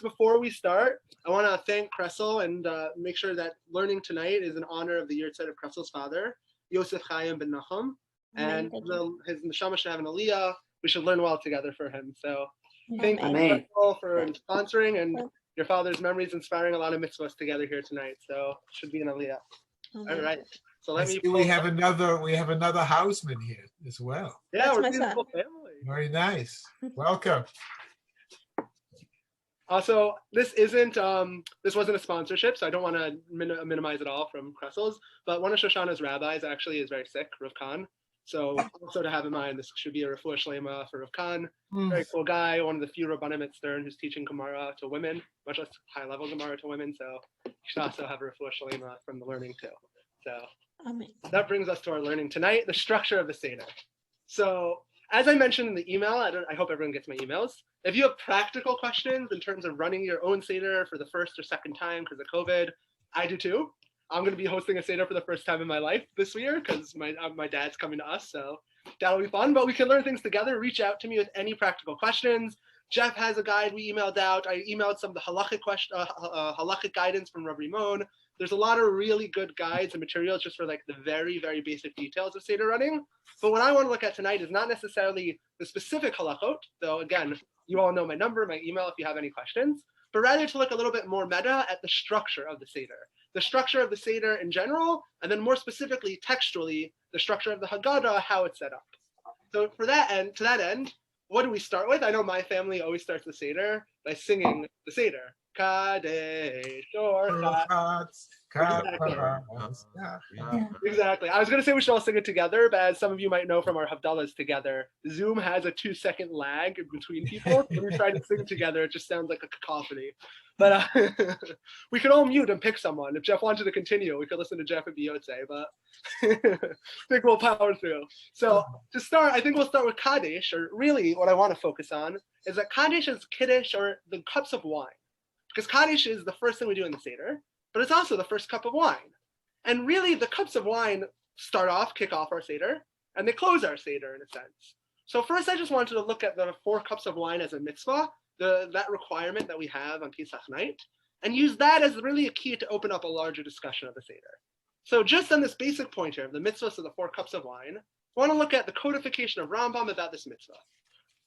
Before we start, I want to thank Kressel and make sure that learning tonight is in honor of the Yurtzeit of Kressel's father, Yosef Chaim ben Nachum, and his neshama should have an aliyah. We should learn well together for him. So thank you, Kressel, for sponsoring, and your father's memories inspiring a lot of mitzvahs together here tonight. So should be an aliyah. All right. So we have another houseman here as well. Yeah, we're a beautiful family. Very nice. Welcome. Also, this wasn't a sponsorship, so I don't want to minimize it all from Kressel's, but one of Shoshana's rabbis actually is very sick, Rav Khan. So also to have in mind, this should be a refuah shlema for Rav Khan. Very cool guy, one of the few Rabbanim at Stern who's teaching Gemara to women, much less high-level Gemara to women, so you should also have a refuah shlema from the learning too. So that brings us to our learning tonight, the structure of the Seder. So as I mentioned in the email, I hope everyone gets my emails. If you have practical questions in terms of running your own Seder for the first or second time because of COVID, I do too. I'm going to be hosting a Seder for the first time in my life this year because my dad's coming to us, so that'll be fun. But we can learn things together. Reach out to me with any practical questions. Jeff has a guide we emailed out. I emailed some of the halachic guidance from Rabbi Rimon. There's a lot of really good guides and materials just for like the very, very basic details of Seder running. But what I want to look at tonight is not necessarily the specific halachot, though again, you all know my number, my email if you have any questions, but rather to look a little bit more meta at the structure of the Seder. The structure of the Seder in general, and then more specifically textually, the structure of the Haggadah, how it's set up. So to that end, what do we start with? I know my family always starts the Seder by singing the Seder. Kadesh Orchatz. Exactly. I was going to say we should all sing it together, but as some of you might know from our Havdalahs together, Zoom has a 2-second lag in between people. When we try to sing together, it just sounds like a cacophony. But we could all mute and pick someone. If Jeff wanted to continue, we could listen to Jeff and Beyonce, but I think we'll power through. So to start, I think we'll start with Kaddish, or really what I want to focus on is that Kaddish is Kiddush, or the cups of wine. Because Kaddish is the first thing we do in the Seder, but it's also the first cup of wine. And really, the cups of wine kick off our Seder, and they close our Seder in a sense. So first, I just wanted to look at the 4 cups of wine as a mitzvah, that requirement that we have on Pesach night, and use that as really a key to open up a larger discussion of the Seder. So just on this basic point here of the mitzvahs of the 4 cups of wine, I want to look at the codification of Rambam about this mitzvah.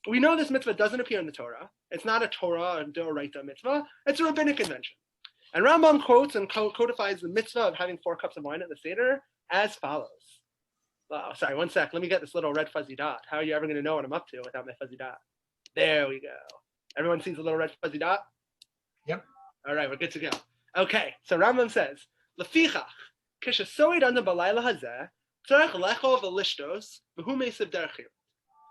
We know this mitzvah doesn't appear in the Torah. It's not a Torah or Doraita mitzvah. It's a rabbinic convention. And Rambam quotes and codifies the mitzvah of having 4 cups of wine at the Seder as follows. Oh, sorry, one sec. Let me get this little red fuzzy dot. How are you ever going to know what I'm up to without my fuzzy dot? There we go. Everyone sees the little red fuzzy dot? Yep. All right, we're good to go. Okay, so Rambam says, Lefichach, kishasoid anda balayla hazeh, tzarech lecho v'lishtos, v'hu meisiv derechim.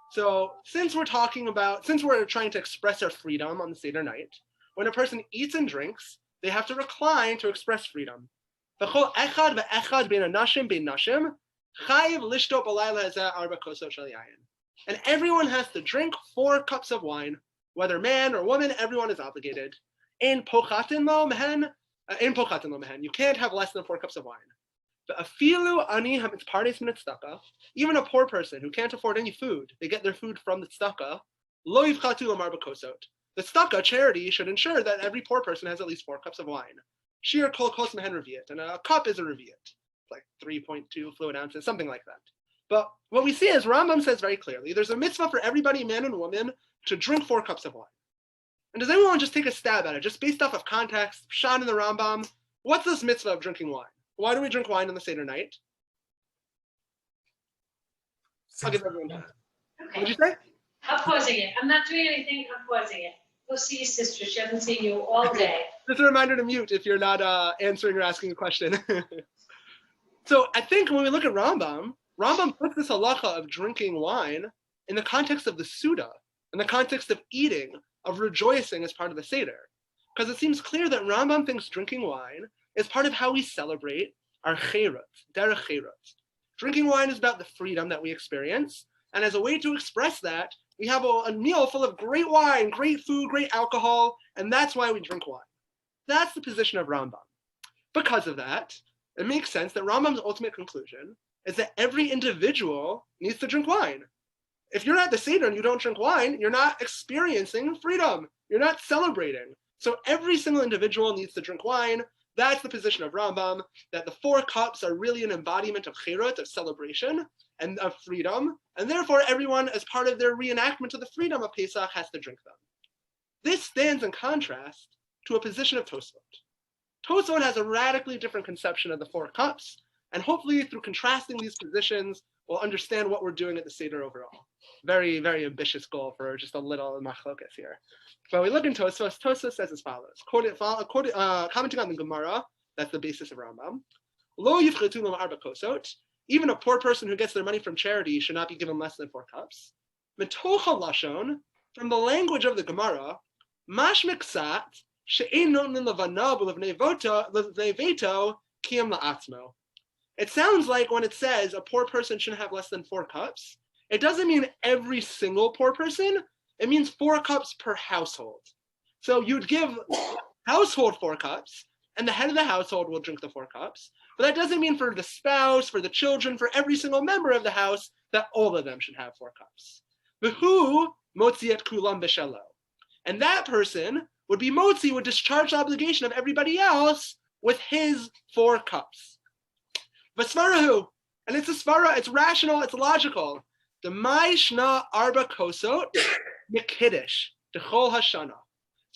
So since we're trying to express our freedom on the Seder night, when a person eats and drinks, they have to recline to express freedom. And everyone has to drink 4 cups of wine, whether man or woman, everyone is obligated. You can't have less than 4 cups of wine. Even a poor person who can't afford any food, they get their food from the tzedakah. The tzedakah charity should ensure that every poor person has at least 4 cups of wine. Shir kol kos mehen revi'it, and a cup is a revi'it, like 3.2 fluid ounces, something like that. But what we see is Rambam says very clearly, there's a mitzvah for everybody, man and woman, to drink 4 cups of wine. And does anyone just take a stab at it, just based off of context, Pshat in the Rambam? What's this mitzvah of drinking wine? Why do we drink wine on the Seder night? I'll give everyone time. Okay. What did you say? I'm pausing it. I'm not doing anything. I'm pausing it. Go see your sister. She hasn't seen you all day. Just a reminder to mute if you're not answering or asking a question. So I think when we look at Rambam puts this halacha of drinking wine in the context of the Suda, in the context of eating, of rejoicing as part of the Seder. Because it seems clear that Rambam thinks drinking wine is part of how we celebrate our cherut, derech cherut. Drinking wine is about the freedom that we experience, and as a way to express that, we have a meal full of great wine, great food, great alcohol, and that's why we drink wine. That's the position of Rambam. Because of that, it makes sense that Rambam's ultimate conclusion is that every individual needs to drink wine. If you're at the Seder and you don't drink wine, you're not experiencing freedom. You're not celebrating. So every single individual needs to drink wine. That's the position of Rambam, that the 4 cups are really an embodiment of chirut, of celebration, and of freedom, and therefore everyone, as part of their reenactment of the freedom of Pesach, has to drink them. This stands in contrast to a position of Tosfot. Tosfot has a radically different conception of the 4 cups, and hopefully through contrasting these positions, we'll understand what we're doing at the Seder overall. Very, very ambitious goal for just a little machlokas here. But we look in Tosfos. Tosfos says as follows, commenting on the Gemara, that's the basis of Rambam. Lo yifchetu lo arba kosot. Even a poor person who gets their money from charity should not be given less than 4 cups. Metocha lashon, from the language of the Gemara, mash miksat she'ein noten levanav levnei veto kiyam la'atzmo. It sounds like when it says a poor person shouldn't have less than 4 cups, it doesn't mean every single poor person. It means 4 cups per household. So you'd give household 4 cups, and the head of the household will drink the 4 cups. But that doesn't mean for the spouse, for the children, for every single member of the house, that all of them should have 4 cups. V'hu motziet kulam b'shelo. And that person would be motzi, would discharge the obligation of everybody else with his 4 cups. V'svarahu. And it's a svara, it's rational, it's logical. The ma'ishna arba kosot Kiddush, the Chol Hashana.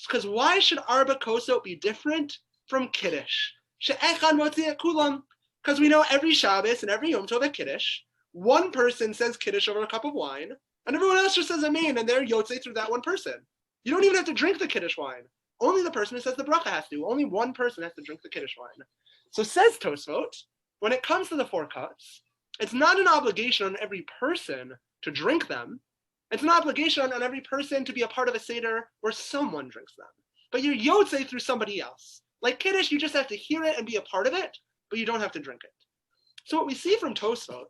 Because why should Arba Kosot be different from Kiddush? Because we know every Shabbos and every Yom Tov at Kiddush, one person says Kiddush over a cup of wine, and everyone else just says Amen, and they're Yotzei through that one person. You don't even have to drink the Kiddush wine. Only the person who says the bracha has to. Only one person has to drink the Kiddush wine. So says Tosfot, when it comes to the 4 cups, it's not an obligation on every person to drink them. It's an obligation on every person to be a part of a Seder where someone drinks them. But you're Yotzei through somebody else. Like Kiddush, you just have to hear it and be a part of it, but you don't have to drink it. So what we see from Tosfot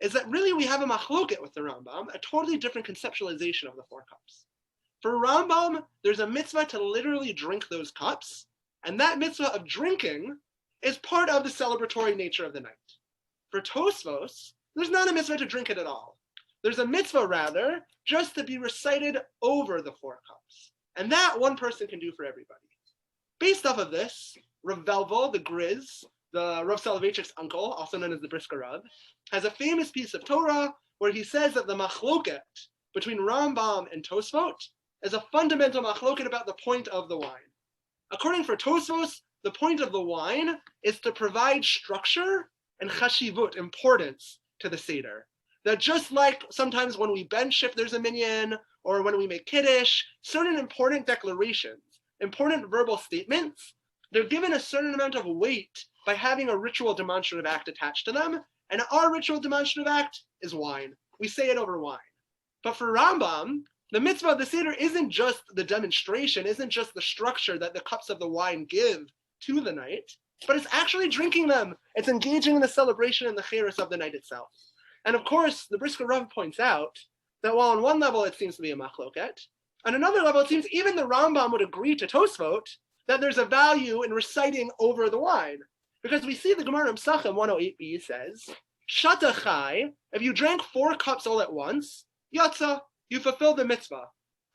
is that really we have a machloket with the Rambam, a totally different conceptualization of the 4 cups. For Rambam, there's a mitzvah to literally drink those cups, and that mitzvah of drinking is part of the celebratory nature of the night. For Tosfos, there's not a mitzvah to drink it at all. There's a mitzvah, rather, just to be recited over the 4 cups. And that one person can do for everybody. Based off of this, Rav Velvo, the Grizz, the Rav Soloveitchik's uncle, also known as the Brisker Rav, has a famous piece of Torah where he says that the machloket between Rambam and Tosfot is a fundamental machloket about the point of the wine. According for Tosfos, the point of the wine is to provide structure and chashivut, importance, to the Seder. That just like sometimes when we bench shift there's a minyan, or when we make kiddush, certain important declarations, important verbal statements, they're given a certain amount of weight by having a ritual demonstrative act attached to them, and our ritual demonstrative act is wine. We say it over wine. But for Rambam, the mitzvah of the Seder isn't just the demonstration, isn't just the structure that the cups of the wine give to the night, but it's actually drinking them. It's engaging in the celebration and the chirus of the night itself. And of course, the Brisker Rav points out that while on one level it seems to be a machloket, on another level it seems even the Rambam would agree to Tosfot that there's a value in reciting over the wine. Because we see the Gemara in Psachim 108b says, Shata chai, if you drank 4 cups all at once, yatsa, you fulfilled the mitzvah.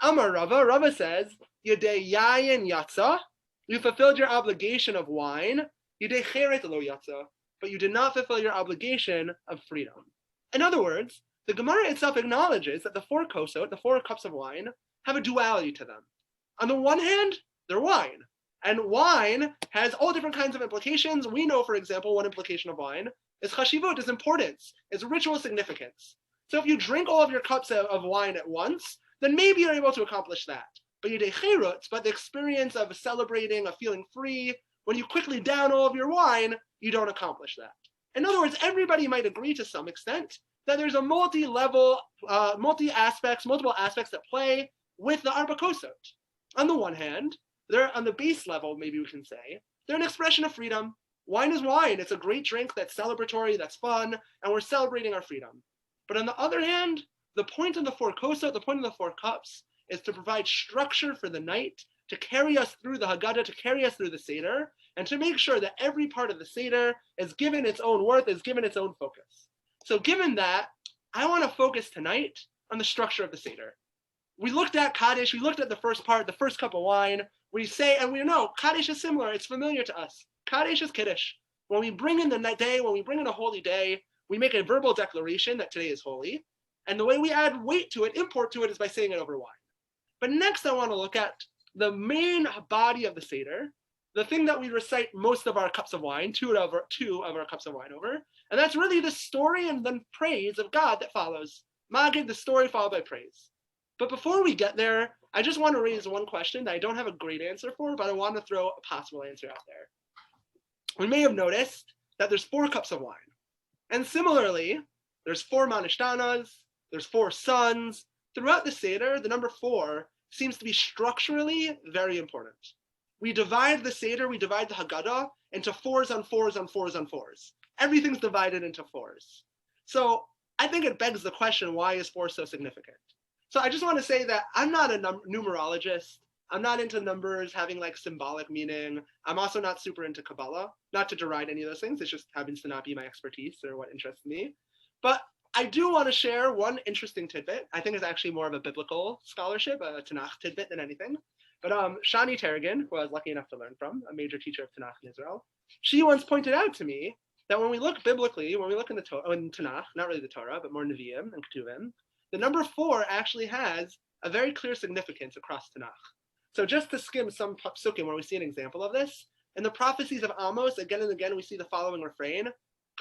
Amar Rava, Rava says, Yedei yayin yatsa, you fulfilled your obligation of wine, Yedei cheret lo yatsa, but you did not fulfill your obligation of freedom. In other words, the Gemara itself acknowledges that the 4 kosot, the 4 cups of wine, have a duality to them. On the one hand, they're wine. And wine has all different kinds of implications. We know, for example, one implication of wine is chashivut, is importance, is ritual significance. So if you drink all of your cups of wine at once, then maybe you're able to accomplish that. But yedei cherut, but the experience of celebrating, of feeling free, when you quickly down all of your wine, you don't accomplish that. In other words, everybody might agree to some extent that there's a multi-level, multiple aspects at play with the Arba Kosot. On the one hand, they're on the base level, maybe we can say, they're an expression of freedom. Wine is wine. It's a great drink that's celebratory, that's fun, and we're celebrating our freedom. But on the other hand, the point of the 4 kosot, the point of the 4 cups, is to provide structure for the night, to carry us through the Haggadah, to carry us through the Seder, and to make sure that every part of the Seder is given its own worth, is given its own focus. So given that, I want to focus tonight on the structure of the Seder. We looked at Kaddish, we looked at the first part, the first cup of wine, we say, and we know Kaddish is similar. It's familiar to us. Kaddish is Kiddush. When we bring in the day, when we bring in a holy day, we make a verbal declaration that today is holy. And the way we add weight to it, import to it, is by saying it over wine. But next I want to look at the main body of the Seder, the thing that we recite most of our cups of wine, two of our cups of wine over, and that's really the story and then praise of God that follows. Magid, the story followed by praise. But before we get there, I just want to raise one question that I don't have a great answer for, but I want to throw a possible answer out there. We may have noticed that there's 4 cups of wine. And similarly, there's 4 manishtanas, there's 4 suns. Throughout the Seder, the number 4 seems to be structurally very important. We divide the Seder, we divide the Haggadah into 4s on 4s on 4s on 4s. Everything's divided into 4s. So I think it begs the question, why is 4 so significant? So I just want to say that I'm not a numerologist. I'm not into numbers having like symbolic meaning. I'm also not super into Kabbalah, not to deride any of those things. It just happens to not be my expertise or what interests me. But I do want to share one interesting tidbit. I think it's actually more of a biblical scholarship, a Tanakh tidbit than anything. But Shani Tergin, who I was lucky enough to learn from, a major teacher of Tanakh in Israel, she once pointed out to me that when we look biblically, when we look in the in Tanakh, not really the Torah, but more Nevi'im and Ketuvim, the number 4 actually has a very clear significance across Tanakh. So just to skim some psukim where we see an example of this, in the prophecies of Amos, again and again we see the following refrain: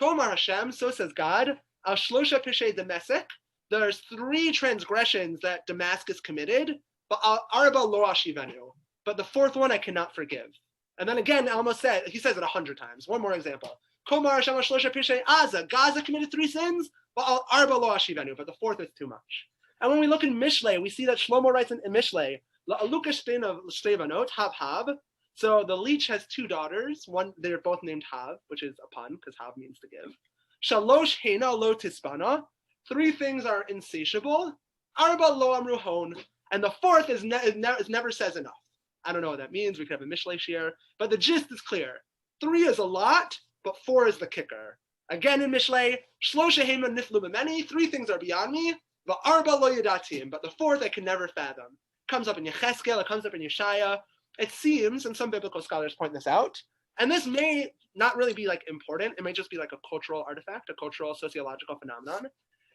Komar Hashem, so says God, Al Shlosha Pishei Damasek, there's 3 transgressions that Damascus committed, but Al Arba Lo Ashivenu, but the 4th one I cannot forgive. And then again, Amos said, he says it 100 times. One more example. Komar Hashem Al Shlosha Pishei Aza, Gaza committed 3 sins, but Al Arba Lo Ashivenu, but the 4th is too much. And when we look in Mishlei, we see that Shlomo writes in Mishlei, La'aluka Shtein of Shtevanot, Hav. So the leech has 2 daughters. One, they're both named Hav, which is a pun, because Hav means to give. Shalosh Heina Lo Tispana. 3 things are insatiable. Arba Lo Amruhon. And the 4th is never says enough. I don't know what that means. We could have a Mishlei shir, but the gist is clear. 3 is a lot, but 4 is the kicker. Again in Mishlei, Shlosha Heima Niflu B'meni. 3 things are beyond me. But Arba Lo Yadatim. But the 4th I can never fathom. Comes up in Yecheskel, it comes up in Yeshaya. It seems, and some biblical scholars point this out, and this may not really be like important, it may just be like a cultural artifact, a cultural sociological phenomenon,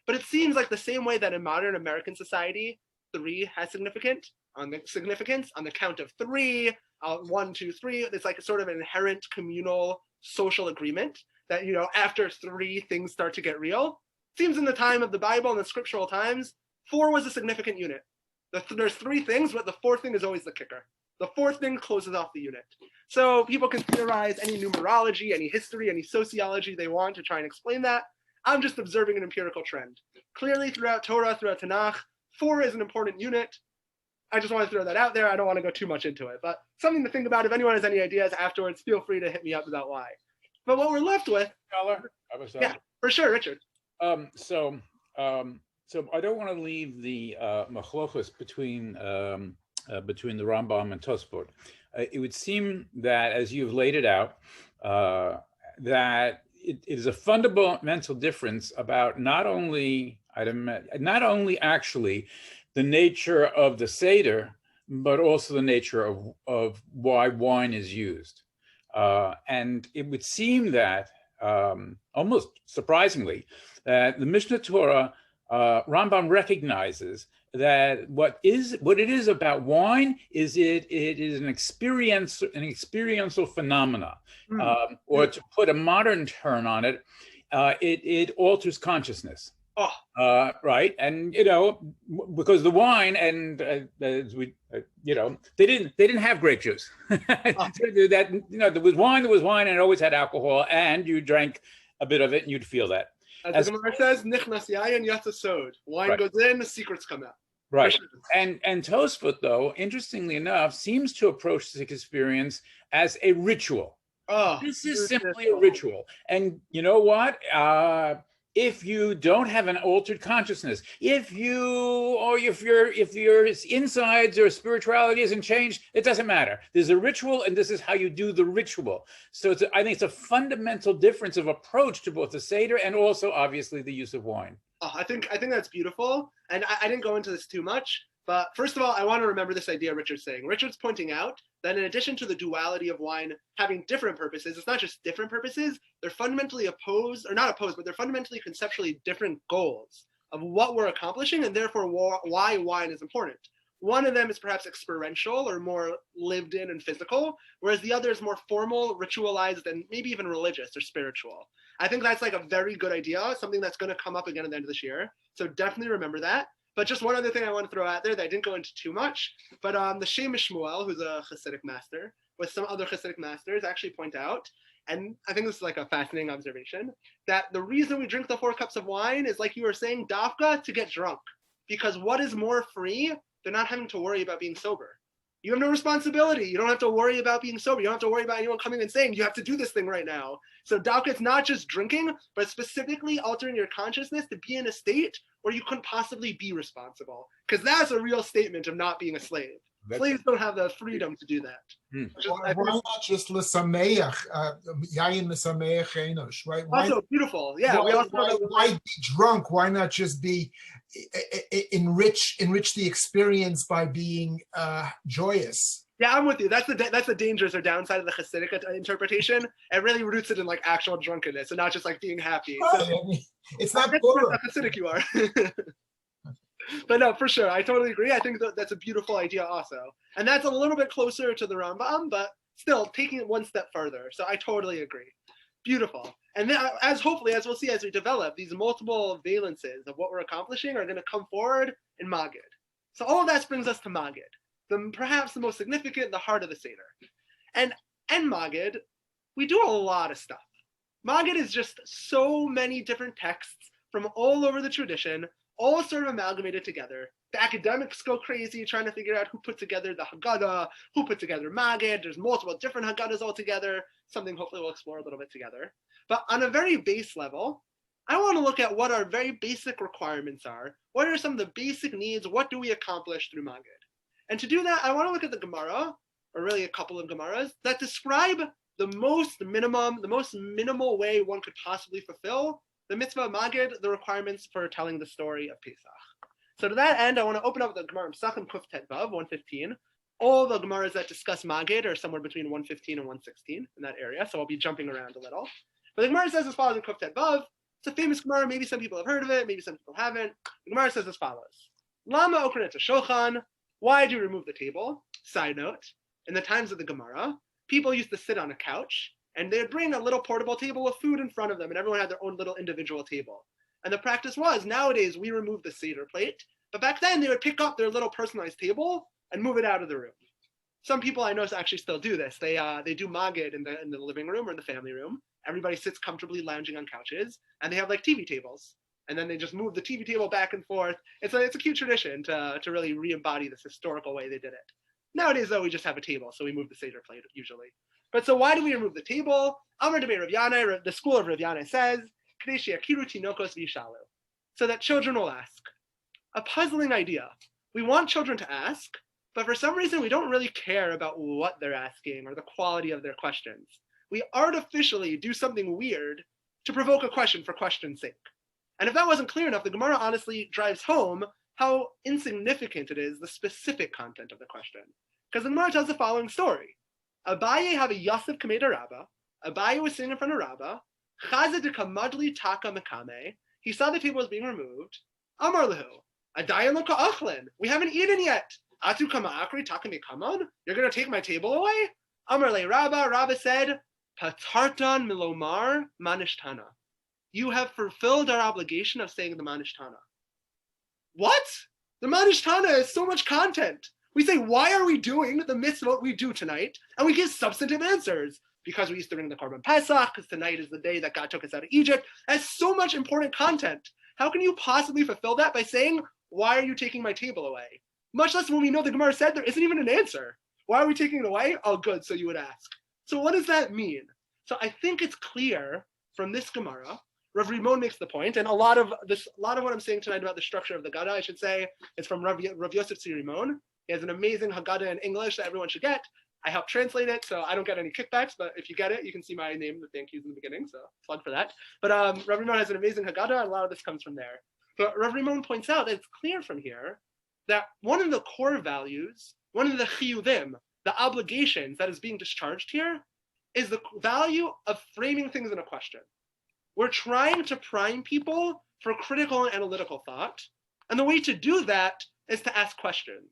but it seems like the same way that in modern American society, 3 has significance on the count of 3, 1, 2, 3, it's like sort of an inherent communal social agreement that, you know, after 3 things start to get real. It seems in the time of the Bible and the scriptural times, 4 was a significant unit. There's 3 things, but the 4th thing is always the kicker. The 4th thing closes off the unit. So people can theorize any numerology, any history, any sociology they want to try and explain that. I'm just observing an empirical trend. Clearly throughout Torah, throughout Tanakh, 4 is an important unit. I just want to throw that out there. I don't want to go too much into it, but something to think about. If anyone has any ideas afterwards, feel free to hit me up about why. But what we're left with... Yeah, for sure, Richard. So I don't want to leave the machlochus between the Rambam and Tosfot. It would seem that, as you've laid it out, that it is a fundamental difference about not only actually the nature of the Seder, but also the nature of why wine is used. And it would seem that, almost surprisingly, that the Mishnah Torah Rambam recognizes that what it is about wine is it is an experiential phenomena, or to put a modern turn on it, it alters consciousness. Right, and you know, because the wine and as we they didn't have grape juice. That, you know, there was wine, and it always had alcohol, and you drank a bit of it, and you'd feel that. As the Gemara says, "Nichnas yayin yatsa sod." Wine goes in, the secrets come out. Right, and Tosfot, though, interestingly enough, seems to approach this experience as a ritual. This is simply a ritual, and you know what? If you don't have an altered consciousness, if your insides or spirituality isn't changed, it doesn't matter. There's a ritual, and this is how you do the ritual. So I think it's a fundamental difference of approach to both the Seder and also, obviously, the use of wine. I think that's beautiful, and I didn't go into this too much, But first of all, I want to remember this idea Richard's saying. Richard's pointing out that in addition to the duality of wine having different purposes, it's not just different purposes, they're fundamentally opposed, or not opposed, but they're fundamentally conceptually different goals of what we're accomplishing and therefore why wine is important. One of them is perhaps experiential or more lived in and physical, whereas the other is more formal, ritualized, and maybe even religious or spiritual. I think that's like a very good idea, something that's going to come up again at the end of this year. So definitely remember that. But just one other thing I want to throw out there that I didn't go into too much, but the Shem Shmuel, who's a Hasidic master, with some other Hasidic masters, actually point out, and I think this is like a fascinating observation, that the reason we drink the 4 cups of wine is, like you were saying, dafka, to get drunk. Because what is more free than not having to worry about being sober? You have no responsibility. You don't have to worry about being sober. You don't have to worry about anyone coming and saying, you have to do this thing right now. So dafka, it's not just drinking, but specifically altering your consciousness to be in a state where you couldn't possibly be responsible. Because that's a real statement of not being a slave. Slaves don't have the freedom to do that. Why not just l'sameach, yayin l'sameach enosh, right? Also beautiful. Yeah. Why be drunk? Why not just be enrich the experience by being joyous? Yeah, I'm with you. That's the dangers or downside of the Hasidic interpretation. It really roots it in like actual drunkenness and not just like being happy. Right. So, I mean, it's not how Hasidic you are. But no, for sure, I totally agree. I think that's a beautiful idea also. And that's a little bit closer to the Rambam, but still taking it one step further. So I totally agree. Beautiful. And then as we'll see as we develop, these multiple valences of what we're accomplishing are going to come forward in Magid. So all of that brings us to Magid, perhaps the most significant, the heart of the Seder. And Magid, we do a lot of stuff. Magid is just so many different texts from all over the tradition, all sort of amalgamated together. The academics go crazy trying to figure out who put together the Haggadah, who put together Magid. There's multiple different Haggadahs all together, something hopefully we'll explore a little bit together. But on a very base level, I want to look at what our very basic requirements are. What are some of the basic needs? What do we accomplish through Magid? And to do that, I want to look at the Gemara, or really a couple of Gemaras, that describe the most minimal way one could possibly fulfill the mitzvah of Magid, the requirements for telling the story of Pesach. So to that end, I want to open up the Gemara Pesachim Kuf Tet Vav, 115. All the Gemaras that discuss Magid are somewhere between 115 and 116 in that area, so I'll be jumping around a little. But the Gemara says as follows in Kuf Tet Vav. It's a famous Gemara, maybe some people have heard of it, maybe some people haven't. The Gemara says as follows. Lama okret shochan, why do you remove the table? Side note, in the times of the Gemara, people used to sit on a couch, and they'd bring a little portable table with food in front of them, and everyone had their own little individual table. And the practice was, nowadays, we remove the Seder plate, but back then, they would pick up their little personalized table and move it out of the room. Some people I know actually still do this. They do Magid in the living room or in the family room. Everybody sits comfortably lounging on couches, and they have like TV tables. And then they just move the TV table back and forth. It's a cute tradition to really re-embody this historical way they did it. Nowadays, though, we just have a table, so we move the Seder plate usually. But so why do we remove the table? Amar Debei Rav Yanai, the school of Rav Yanai says, so that children will ask. A puzzling idea. We want children to ask, but for some reason we don't really care about what they're asking or the quality of their questions. We artificially do something weird to provoke a question for question's sake. And if that wasn't clear enough, the Gemara honestly drives home how insignificant it is, the specific content of the question. Because the Gemara tells the following story. Abaye have a Yosef Kameda Rabba. Abaye was sitting in front of Rabba. Chaza de kamadli taka mekame. He saw the table was being removed. Amar lehu. Adayan lo ka'achlin. We haven't eaten yet. Atu kama akri taka mekamon. You're going to take my table away? Amar le Rabba. Rabba said, Patartan milomar manishtana. You have fulfilled our obligation of saying the manishtana. What? The manishtana is so much content. We say, why are we doing the mitzvah we do tonight? And we give substantive answers. Because we used to bring the Korban Pesach, because tonight is the day that God took us out of Egypt. That's so much important content. How can you possibly fulfill that by saying, why are you taking my table away? Much less when we know the Gemara said there isn't even an answer. Why are we taking it away? Oh, good, so you would ask. So what does that mean? So I think it's clear from this Gemara, Rav Rimon makes the point, and a lot of what I'm saying tonight about the structure of the Haggadah, I should say, is from Rav Yosef Tzvi Rimon. He has an amazing Haggadah in English that everyone should get. I helped translate it, so I don't get any kickbacks, but if you get it, you can see my name, the thank yous in the beginning, so plug for that. But Rav Rimon has an amazing Haggadah, and a lot of this comes from there. But Rav Rimon points out that it's clear from here that one of the core values, one of the chiyuvim, the obligations that is being discharged here, is the value of framing things in a question. We're trying to prime people for critical and analytical thought, and the way to do that is to ask questions.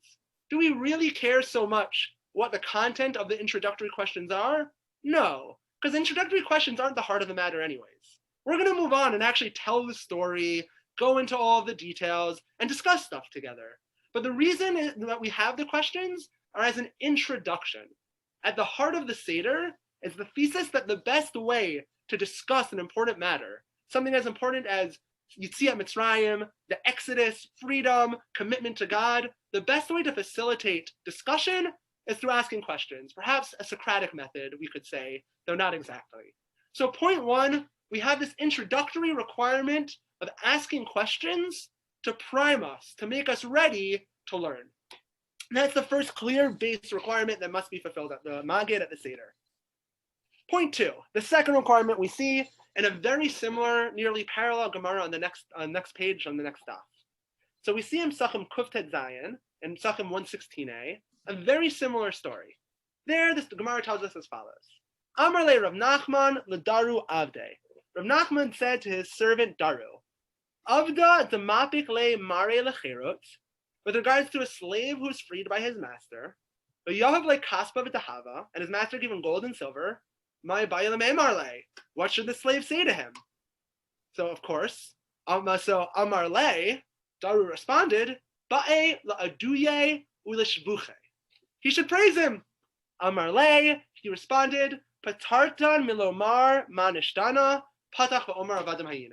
Do we really care so much what the content of the introductory questions are? No, because introductory questions aren't the heart of the matter anyways. We're going to move on and actually tell the story, go into all of the details, and discuss stuff together. But the reason that we have the questions are as an introduction. At the heart of the Seder is the thesis that the best way to discuss an important matter, something as important as Yetziat Mitzrayim, the Exodus, freedom, commitment to God, the best way to facilitate discussion is through asking questions, perhaps a Socratic method, we could say, though not exactly. So point one, we have this introductory requirement of asking questions to prime us, to make us ready to learn. And that's the first clear base requirement that must be fulfilled at the Magid, at the Seder. Point two, the second requirement we see in a very similar, nearly parallel Gemara on the next page, on the next daf. So we see in Psachim Kuftet Zayin, in Psachim 116a, a very similar story. There, the Gemara tells us as follows. Amar le Rav Nachman l'daru avde. Rav Nachman said to his servant Daru, Avda demapik le mare lecherot, with regards to a slave who is freed by his master, Yahav le kaspa v'tahava, and his master gave him gold and silver, my bayilem emarle, what should the slave say to him? So of course, Amar le, Daru responded, Ba'e la'aduye ulishvuche. He should praise him. Amar le, he responded, Patartan milomar manishtana, patach va'omar avadim hayinu.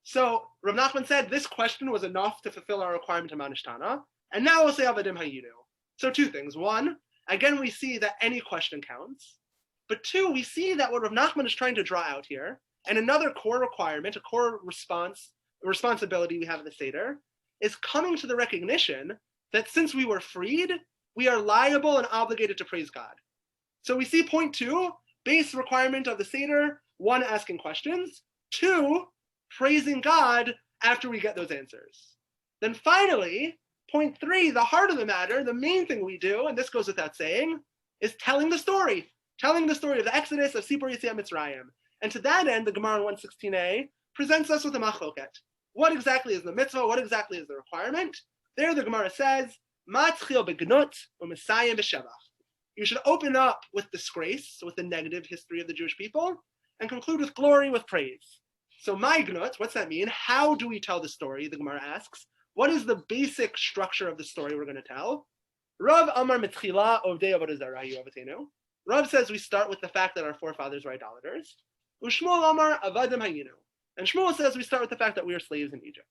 So Rav Nachman said this question was enough to fulfill our requirement of manishtana, and now we'll say avadim hayinu. So two things. One, again, we see that any question counts. But two, we see that what Rav Nachman is trying to draw out here, and another core requirement, a core responsibility we have in the Seder, is coming to the recognition that since we were freed, we are liable and obligated to praise God. So we see point two, base requirement of the Seder, one, asking questions, two, praising God after we get those answers. Then finally, point three, the heart of the matter, the main thing we do, and this goes without saying, is telling the story of the Exodus, of Sipur Yetziat Mitzrayim. And to that end, the Gemara 116a presents us with a machloket. What exactly is the mitzvah? What exactly is the requirement? There the Gemara says, Matchil begnut u'mesayim b'shevach. You should open up with disgrace, with the negative history of the Jewish people, and conclude with glory, with praise. So my gnut, what's that mean? How do we tell the story? The Gemara asks. What is the basic structure of the story we're going to tell? Rav Amar Mitchila Ovdei Avodah Zarah Avatenu. Rav says we start with the fact that our forefathers were idolaters. Ushmuel Amar Avadim Hayinu. And Shmuel says we start with the fact that we are slaves in Egypt.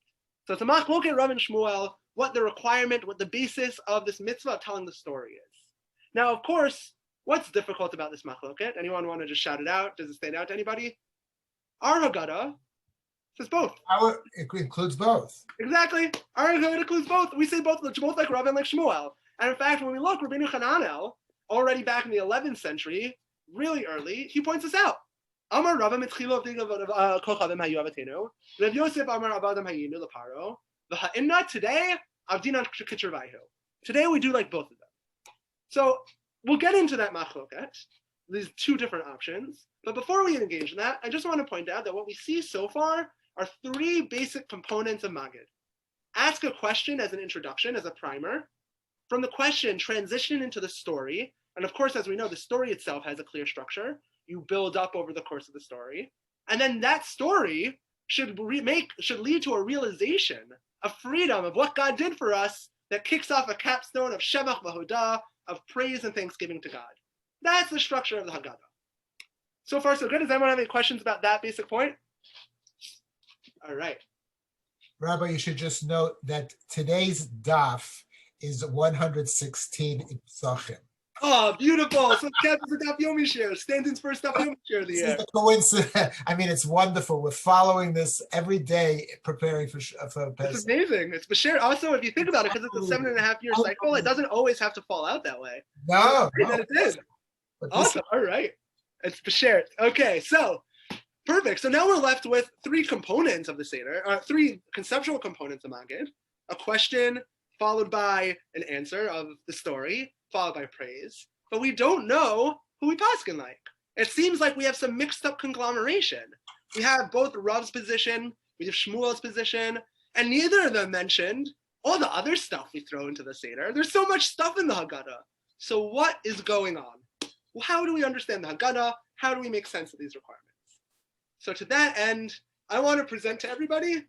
So it's a machloket Rav and Shmuel, what the requirement, what the basis of this mitzvah of telling the story is. Now, of course, what's difficult about this machloket? Anyone want to just shout it out? Does it stand out to anybody? Our Haggadah says both. It includes both. Exactly. Our Haggadah includes both. We say both like Rav and like Shmuel. And in fact, when we look, Rabbeinu Hananel, already back in the 11th century, really early, he points this out. Amar Rabba mitchilo kochavim hayu avatenu. Rav Yosef Amar Avadim hayinu leparo. V'ha'inna today avdinan kitzurvayhu. Today we do like both of them. So we'll get into that machloket. These two different options. But before we engage in that, I just want to point out that what we see so far are three basic components of Magid. Ask a question as an introduction, as a primer. From the question, transition into the story. And of course, as we know, the story itself has a clear structure. You build up over the course of the story. And then that story should lead to a realization, a freedom of what God did for us that kicks off a capstone of Shevach V'Hodah, of praise and thanksgiving to God. That's the structure of the Haggadah. So far, so good. Does anyone have any questions about that basic point? All right. Rabbi, you should just note that today's daf is 116 in Psachim. Oh, beautiful. So Kev is a Daf Yomi share. Stanton's first Daf Yomi share of the year. This is a coincidence. I mean, it's wonderful. We're following this every day, preparing for Pesach. It's amazing. It's Bashir. Also, if you think about it, because it's a 7.5-year cycle, it doesn't always have to fall out that way. No. It did. Awesome. All right. It's Bashir. Okay, so perfect. So now we're left with three components of the Seder, three conceptual components of Magid: a question, followed by an answer of the story, followed by praise. But we don't know who we paskin like. It seems like we have some mixed up conglomeration. We have both Rav's position, we have Shmuel's position, and neither of them mentioned all the other stuff we throw into the Seder. There's so much stuff in the Haggadah. So what is going on? Well, how do we understand the Haggadah? How do we make sense of these requirements? So to that end, I want to present to everybody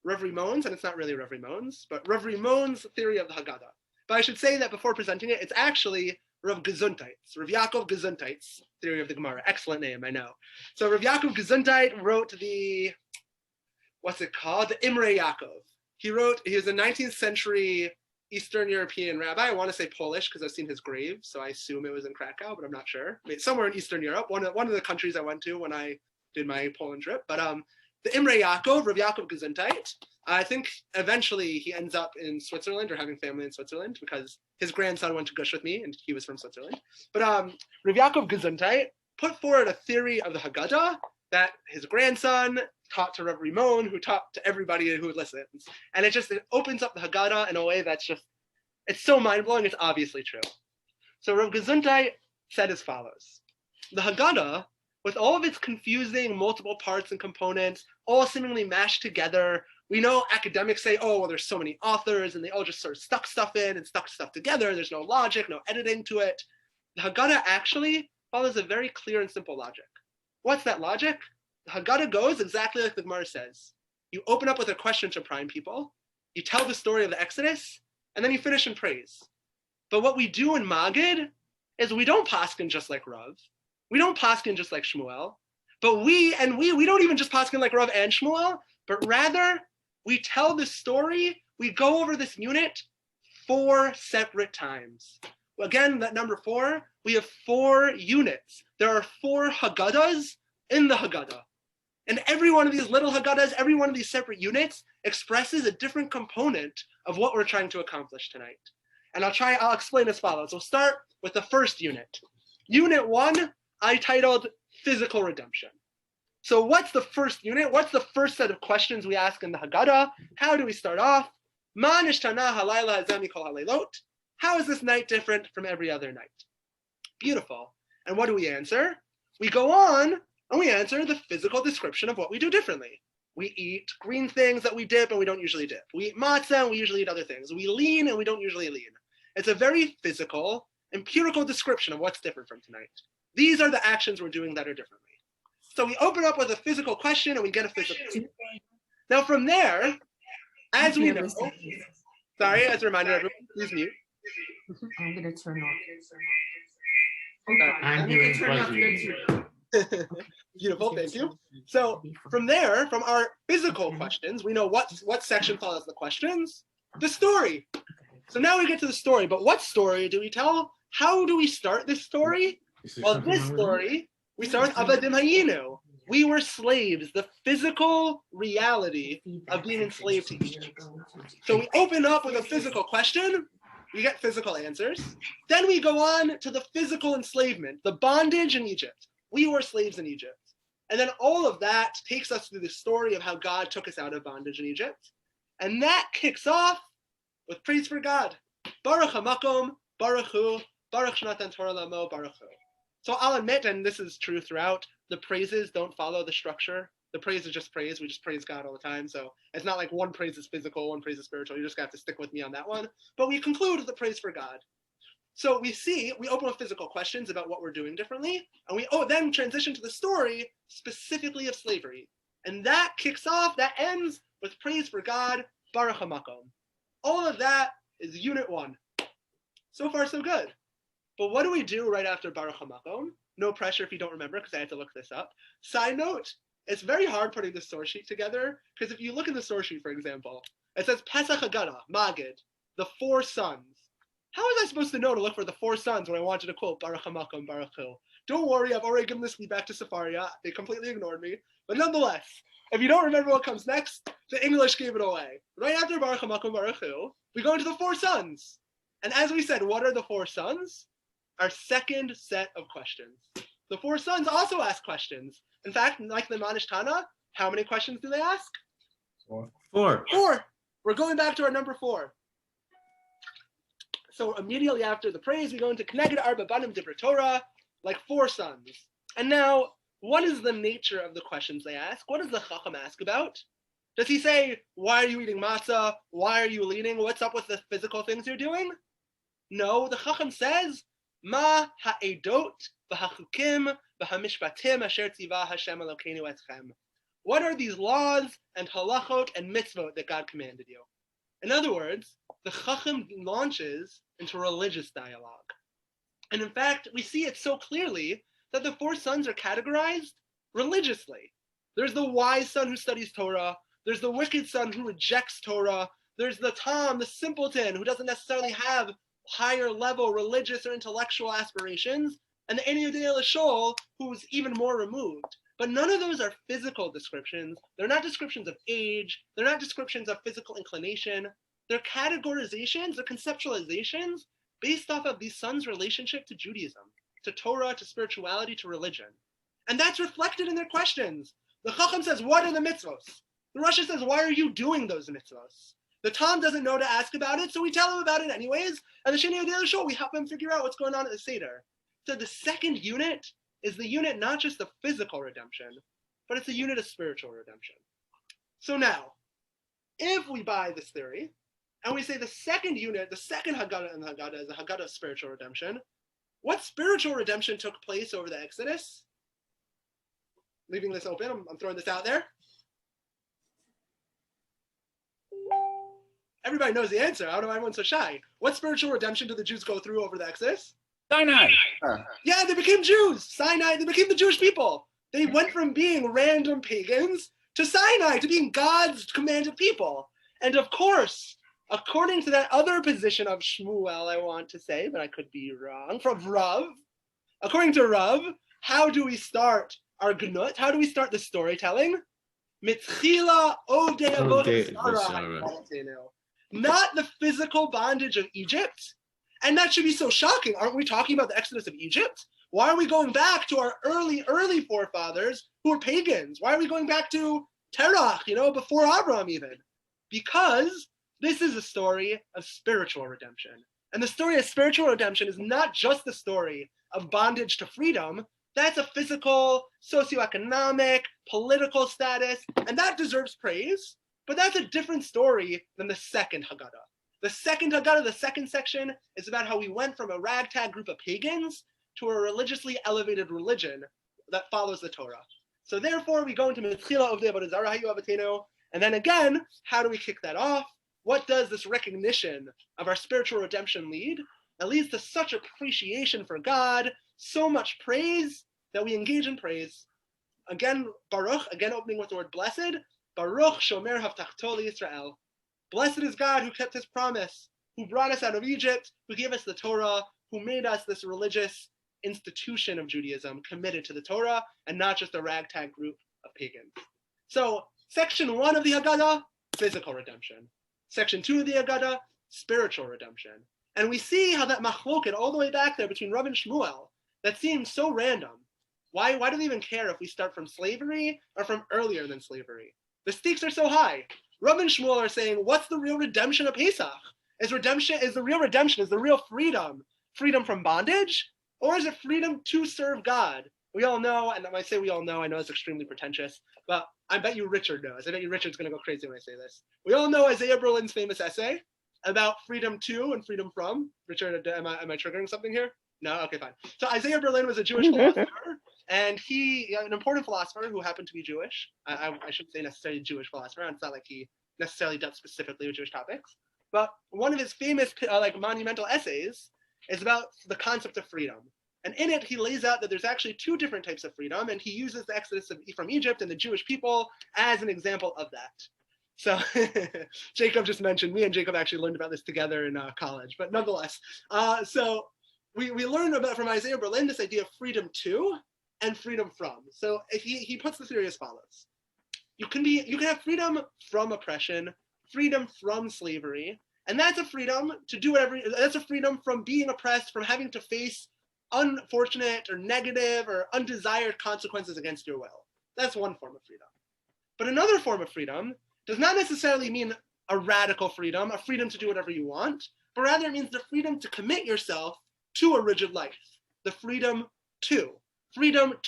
Rav Rimon's, and it's not really Rav Rimon's, but Rav Rimon's theory of the Haggadah. But I should say that before presenting it, it's actually Rav Gesundheit's, Rav Yaakov Gesundheit's theory of the Gemara. Excellent name, I know. So Rav Yaakov Gesundheit wrote the, what's it called? The Imre Yaakov. He was a 19th century Eastern European rabbi. I want to say Polish because I've seen his grave, so I assume it was in Krakow, but I'm not sure. I mean, somewhere in Eastern Europe, one of the countries I went to when I did my Poland trip. But the Imre Yaakov, Rav Yaakov Gesundheit, I think eventually he ends up in Switzerland or having family in Switzerland because his grandson went to Gush with me and he was from Switzerland. But Rav Yaakov Gesundheit put forward a theory of the Haggadah that his grandson taught to Rav Rimon, who taught to everybody who listens. And it opens up the Haggadah in a way that's just, it's so mind-blowing, it's obviously true. So Rav Gesundheit said as follows: the Haggadah, with all of its confusing multiple parts and components, all seemingly mashed together, we know academics say, oh, well, there's so many authors and they all just sort of stuck stuff in and stuck stuff together. There's no logic, no editing to it. The Haggadah actually follows a very clear and simple logic. What's that logic? The Haggadah goes exactly like the Gemara says. You open up with a question to prime people, you tell the story of the Exodus, and then you finish in praise. But what we do in Magid is we don't paskin just like Rav. We don't paskin just like Shmuel. But we don't even just paskin like Rav and Shmuel, but rather we tell the story, we go over this unit 4 separate times. Again, that number 4, we have 4 units. There are 4 Haggadahs in the Haggadah. And every one of these little Haggadahs, every one of these separate units expresses a different component of what we're trying to accomplish tonight. And I'll explain as follows. We'll start with the first unit. Unit 1, I titled Physical Redemption. So what's the first unit? What's the first set of questions we ask in the Haggadah? How do we start off? Ma nishtana halayla hazeh mikol halaylot. How is this night different from every other night? Beautiful. And what do we answer? We go on and we answer the physical description of what we do differently. We eat green things that we dip and we don't usually dip. We eat matzah and we usually eat other things. We lean and we don't usually lean. It's a very physical, empirical description of what's different from tonight. These are the actions we're doing that are differently. So we open up with a physical question and we get a physical. Now from there, as we know, sorry, as a reminder, everyone, please mute. I'm going to turn off. I'm doing fuzzy. Beautiful, thank you. So from there, from our physical questions, we know what section follows the questions? The story. So now we get to the story, but what story do we tell? How do we start this story? Well, this story, we start with Avadim Hayinu. We were slaves, the physical reality of being enslaved to Egypt. So we open up with a physical question, we get physical answers. Then we go on to the physical enslavement, the bondage in Egypt. We were slaves in Egypt. And then all of that takes us through the story of how God took us out of bondage in Egypt. And that kicks off with praise for God. Baruch HaMakom, Baruch Hu, Baruch Shnatan Torah Lamo, Baruch Hu. So I'll admit, and this is true throughout, the praises don't follow the structure. The praise is just praise. We just praise God all the time. So it's not like one praise is physical, one praise is spiritual. You just have to stick with me on that one. But we conclude with the praise for God. So we open with physical questions about what we're doing differently. And we then transition to the story specifically of slavery. And that kicks off, that ends with praise for God, Baruch HaMakom. All of that is unit 1. So far, so good. But what do we do right after Baruch HaMakom? No pressure if you don't remember, because I had to look this up. Side note, it's very hard putting the source sheet together, because if you look in the source sheet, for example, it says Pesach Haggadah, Magid, the 4 sons. How was I supposed to know to look for the 4 sons when I wanted to quote Baruch HaMakom, Baruch Hu? Don't worry, I've already given this feedback to Sefaria. They completely ignored me. But nonetheless, if you don't remember what comes next, the English gave it away. Right after Baruch HaMakom, Baruch Hu, we go into the 4 sons. And as we said, what are the 4 sons? Our second set of questions. The 4 sons also ask questions. In fact, like the Manish Tana, how many questions do they ask? 4. 4. We're going back to our number 4. So immediately after the praise, we go into Kneged Arba Banim Dibra Torah, like 4 sons. And now, what is the nature of the questions they ask? What does the Chacham ask about? Does he say, why are you eating matzah? Why are you leading? What's up with the physical things you're doing? No, the Chacham says, Ma ha'edot v'hachukim v'hamishpatim asher tzivah Hashem Elokeinu etchem. What are these laws and halachot and mitzvot that God commanded you? In other words, the Chacham launches into religious dialogue. And in fact, we see it so clearly that the 4 sons are categorized religiously. There's the wise son who studies Torah. There's the wicked son who rejects Torah. There's the Tom, the simpleton, who doesn't necessarily have higher level religious or intellectual aspirations. And the Eni Yodei L'Shol, who's even more removed. But none of those are physical descriptions. They're not descriptions of age. They're not descriptions of physical inclination. They're categorizations, they're conceptualizations based off of these sons' relationship to Judaism, to Torah, to spirituality, to religion. And that's reflected in their questions. The Chacham says, what are the mitzvos? The Rasha says, why are you doing those mitzvos? The Tom doesn't know to ask about it, so we tell him about it anyways. And the Sheni Yodei L'Shol, we help him figure out what's going on at the Seder. So the second unit is the unit not just of physical redemption, but it's a unit of spiritual redemption. So now, if we buy this theory, and we say the second unit, the second Haggadah in the Haggadah is the Haggadah of spiritual redemption, what spiritual redemption took place over the Exodus? Leaving this open, I'm throwing this out there. Everybody knows the answer. I don't know why everyone's so shy. What spiritual redemption did the Jews go through over the Exodus? Sinai. Yeah, they became Jews. Sinai, they became the Jewish people. They went from being random pagans to Sinai, to being God's commanded people. And of course, according to that other position of Shmuel, I want to say, but I could be wrong, from Rav, according to Rav, how do we start our Gnut? How do we start the storytelling? Mitchila Ovdei Avodah Zarah. Not the physical bondage of Egypt. And that should be so shocking. Aren't we talking about the Exodus of Egypt? Why are we going back to our early forefathers who were pagans? Why are we going back to Terach, before Abraham even? Because this is a story of spiritual redemption. And the story of spiritual redemption is not just the story of bondage to freedom. That's a physical, socioeconomic, political status, and that deserves praise. But that's a different story than the second Haggadah. The second Haggadah, the second section, is about how we went from a ragtag group of pagans to a religiously elevated religion that follows the Torah. So therefore, we go into Mitchila Ovdei Avodah Zarah Hayu Avatenu, and then again, how do we kick that off? What does this recognition of our spiritual redemption lead? It leads to such appreciation for God, so much praise, that we engage in praise. Again, Baruch, again opening with the word blessed, Baruch Shomer Havtachto Yisrael. Blessed is God who kept his promise, who brought us out of Egypt, who gave us the Torah, who made us this religious institution of Judaism committed to the Torah and not just a ragtag group of pagans. So section 1 of the Haggadah, physical redemption. Section 2 of the Haggadah, spiritual redemption. And we see how that machloket all the way back there between Rav and Shmuel, that seems so random. Why do they even care if we start from slavery or from earlier than slavery? The stakes are so high. Rav and Shmuel are saying, what's the real redemption of Pesach? Is the real freedom from bondage? Or is it freedom to serve God? We all know, and when I say we all know, I know it's extremely pretentious, but I bet you Richard knows. I bet you Richard's going to go crazy when I say this. We all know Isaiah Berlin's famous essay about freedom to and freedom from. Richard, am I triggering something here? No? Okay, fine. So Isaiah Berlin was a Jewish philosopher, and an important philosopher who happened to be Jewish. I shouldn't say necessarily Jewish philosopher. It's not like he necessarily dealt specifically with Jewish topics. But one of his famous monumental essays is about the concept of freedom. And in it, he lays out that there's actually 2 different types of freedom, and he uses the Exodus from Egypt and the Jewish people as an example of that. So Jacob just mentioned, me and Jacob actually learned about this together in college, but nonetheless. So we learn about from Isaiah Berlin this idea of freedom to and freedom from. So he puts the theory as follows. You can have freedom from oppression, freedom from slavery, and that's a freedom to do whatever, that's a freedom from being oppressed, from having to face unfortunate or negative or undesired consequences against your will. That's one form of freedom. But another form of freedom does not necessarily mean a radical freedom, a freedom to do whatever you want, but rather it means the freedom to commit yourself to a rigid life, the freedom to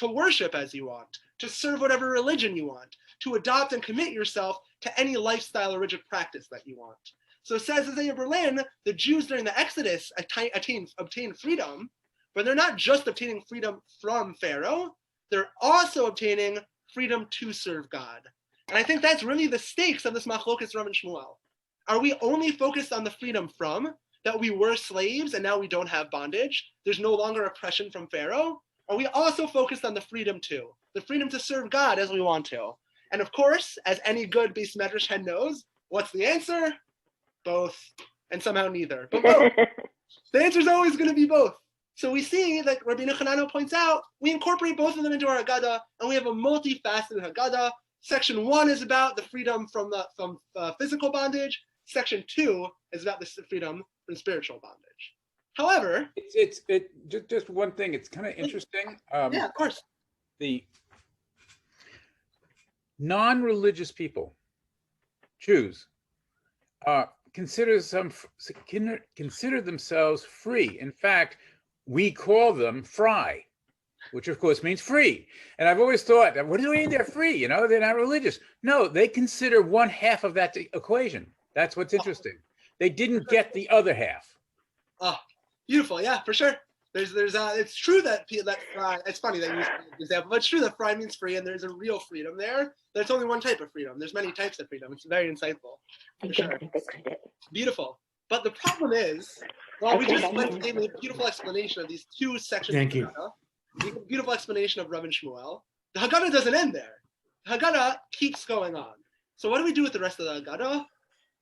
worship as you want, to serve whatever religion you want, to adopt and commit yourself to any lifestyle or rigid practice that you want. So says Isaiah Berlin, the Jews during the Exodus obtained freedom, but they're not just obtaining freedom from Pharaoh, they're also obtaining freedom to serve God. And I think that's really the stakes of this machlokas Rav and Shmuel. Are we only focused on the freedom from, that we were slaves and now we don't have bondage, there's no longer oppression from Pharaoh? Are we also focused on the freedom to, the freedom to serve God as we want to? And of course, as any good Beis Medrash head knows, what's the answer? Both, and somehow neither, but both. The answer is always going to be both. So we see, like Rabbi Nechanano points out, we incorporate both of them into our Haggadah, and we have a multifaceted Haggadah. Section 1 is about the freedom from physical bondage. Section 2 is about the freedom from spiritual bondage. However, it's just one thing. It's kind of interesting. Yeah, of course. The non-religious people, Jews, consider themselves free. In fact, we call them fry, which of course means free. And I've always thought, what do you mean they're free? You know, they're not religious. No, they consider one half of that equation. That's what's interesting. They didn't get the other half. Oh, beautiful. Yeah, for sure. It's true that fry, it's funny that you use the example, but it's true that fry means free, and there's a real freedom there. There's only one type of freedom. There's many types of freedom. It's very insightful. For sure. Beautiful. But the problem is, well, we just went through a beautiful explanation of these two sections. Thank you. The beautiful explanation of Rav and Shmuel. The Haggadah doesn't end there. The Haggadah keeps going on. So what do we do with the rest of the Haggadah?